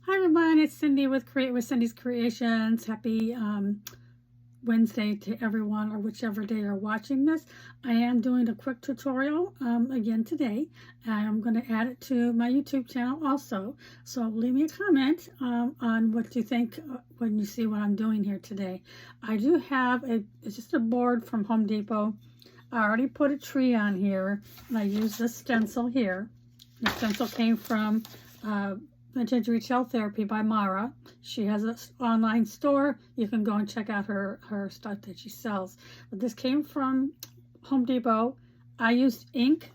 Hi everyone, it's Cindy with Create with Cindy's Creations. Happy Wednesday to everyone, or whichever day you're watching this. I am doing a quick tutorial again today. I'm going to add it to my YouTube channel also. So leave me a comment on what you think when you see what I'm doing here today. I do have it's just a board from Home Depot. I already put a tree on here, and I used this stencil here. The stencil came from Vintage Retail Therapy by Mara. She has an online store. You can go and check out her stuff that she sells. But this came from Home Depot. I used ink,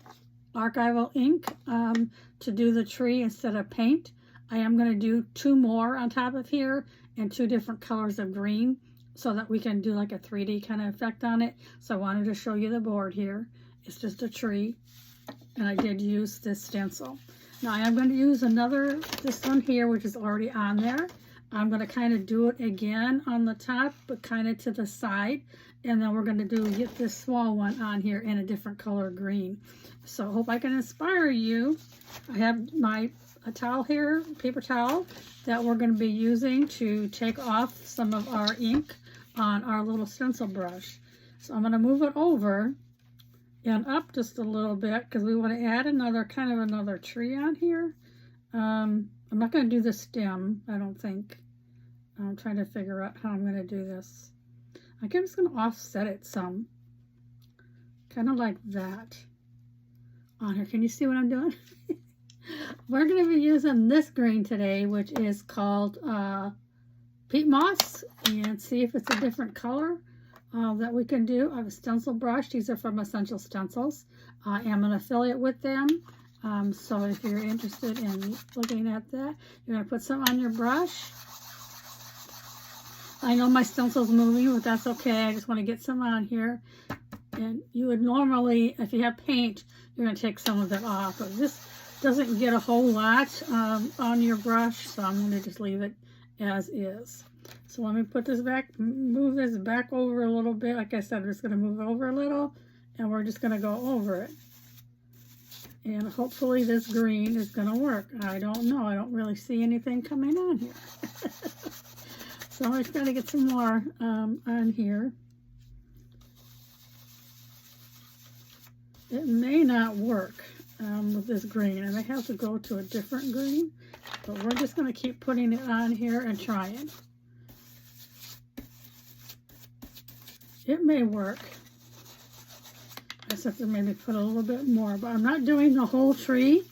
archival ink, to do the tree instead of paint. I am going to do two more on top of here and two different colors of green so that we can do like a 3D kind of effect on it. So I wanted to show you the board here. It's just a tree, and I did use this stencil. Now I am going to use this one here, which is already on there. I'm going to kind of do it again on the top, but kind of to the side. And then we're going to get this small one on here in a different color green. So I hope I can inspire you. I have a towel here, paper towel, that we're going to be using to take off some of our ink on our little stencil brush. So I'm going to move it over and up just a little bit because we want to add another tree on here. I'm not going to do the stem, I don't think. I'm trying to figure out how I'm going to do this. I think I'm just going to offset it some, kind of like that on here. Can you see what I'm doing? We're going to be using this green today, which is called peat moss, and see if it's a different color that we can do. I have a stencil brush. These are from Essential Stencils. I am an affiliate with them. So if you're interested in looking at that, you're going to put some on your brush. I know my stencil's moving, but that's okay. I just want to get some on here. And you would normally, if you have paint, you're going to take some of it off. But this doesn't get a whole lot on your brush, so I'm going to just leave it as is. So let me put this back, move this back over a little bit. Like I said, I'm just going to move it over a little, and we're just going to go over it. And hopefully this green is going to work. I don't know. I don't really see anything coming on here. So I'm just going to get some more on here. It may not work with this green. I may have to go to a different green, but we're just going to keep putting it on here and trying. It may work. I just have to maybe put a little bit more, but I'm not doing the whole tree.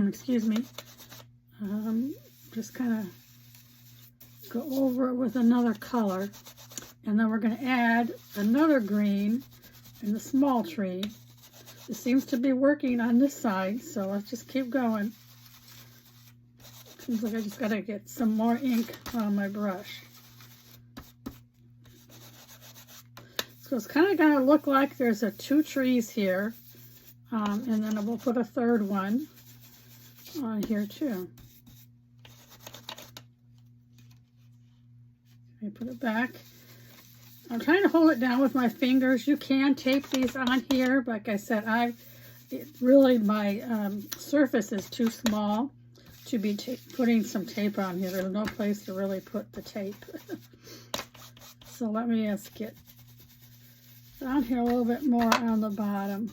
Excuse me. Just kind of go over it with another color, and then we're going to add another green in the small tree. It seems to be working on this side, so let's just keep going. Seems like I just got to get some more ink on my brush. So it's kind of going to look like there's two trees here, and then we'll put a third one on here too. Let me put it back. I'm trying to hold it down with my fingers. You can tape these on here, but like I said, my surface is too small to be putting some tape on here. There's no place to really put the tape. So let me just get down here a little bit more on the bottom,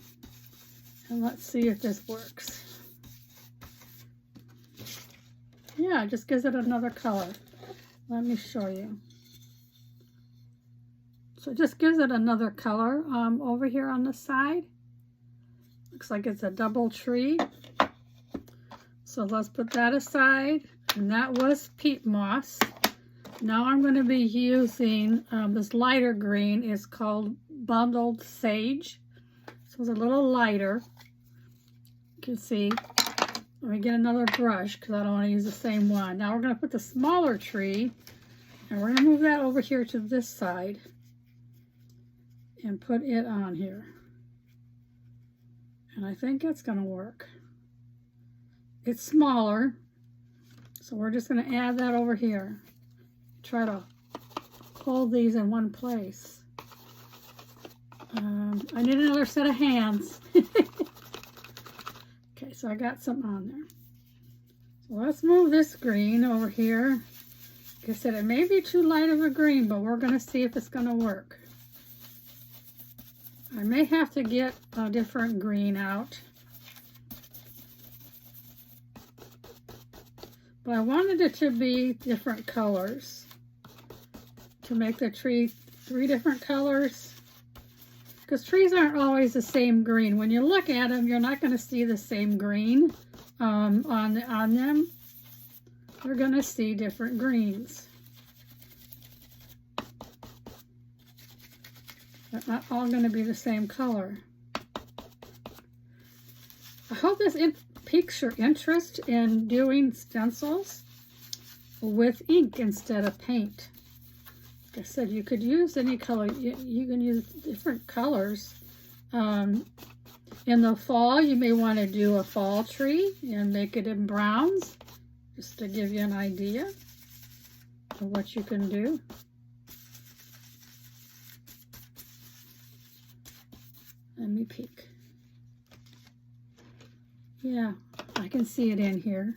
and let's see if this works. Yeah, it just gives it another color. Let me show you. So it just gives it another color over here on the side. Looks like it's a double tree. So let's put that aside. And that was peat moss. Now I'm going to be using this lighter green. It's called Bundled Sage. So it's a little lighter. You can see. Let me get another brush because I don't want to use the same one. Now we're going to put the smaller tree, and we're going to move that over here to this side and put it on here. And I think it's going to work. It's smaller, so we're just going to add that over here. Try to hold these in one place. I need another set of hands. Okay, so I got some on there. Let's move this green over here. Like I said, it may be too light of a green, but we're going to see if it's going to work. I may have to get a different green out. But I wanted it to be different colors. To make the tree 3 different colors. Because trees aren't always the same green. When you look at them, you're not going to see the same green on them. You're going to see different greens. They're not all going to be the same color. I hope this piques your interest in doing stencils with ink instead of paint. Like I said, you could use any color. You can use different colors. In the fall, you may want to do a fall tree and make it in browns, just to give you an idea of what you can do. Let me peek. Yeah, I can see it in here.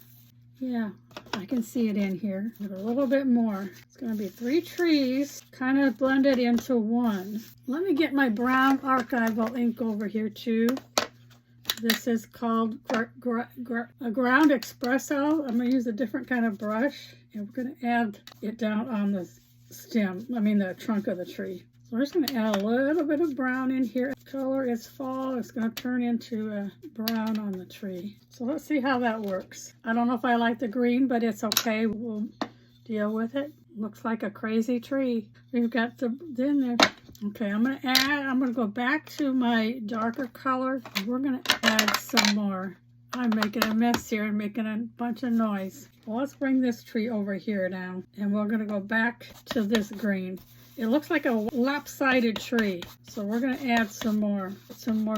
Yeah, I can see it in here. A little bit more. It's going to be 3 trees kind of blended into one. Let me get my brown archival ink over here too. This is called a ground espresso. I'm going to use a different kind of brush, and we're going to add it down on the stem, the trunk of the tree. So we're just going to add a little bit of brown in here. Color is fall. It's going to turn into a brown on the tree. So let's see how that works. I don't know if I like the green, but it's okay. We'll deal with it. Looks like a crazy tree. We've got the in there. Okay, I'm going to go back to my darker color. We're going to add some more. I'm making a mess here and making a bunch of noise. Well, let's bring this tree over here now. And we're going to go back to this green. It looks like a lopsided tree. So we're going to add some more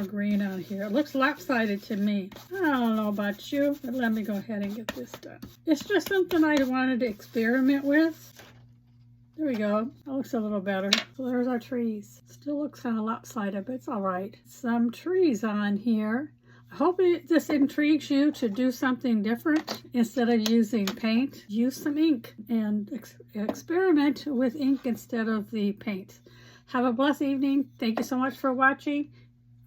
green on here. It looks lopsided to me. I don't know about you, but let me go ahead and get this done. It's just something I wanted to experiment with. There we go. That looks a little better. So there's our trees. Still looks kind of lopsided, but it's all right. Some trees on here. I hope this intrigues you to do something different. Instead of using paint, use some ink and experiment with ink instead of the paint. Have a blessed evening. Thank you so much for watching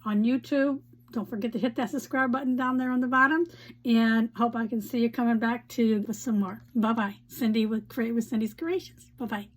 on YouTube. Don't forget to hit that subscribe button down there on the bottom. And hope I can see you coming back to some more. Bye-bye. Cindy with Create with Cindy's Creations. Bye-bye.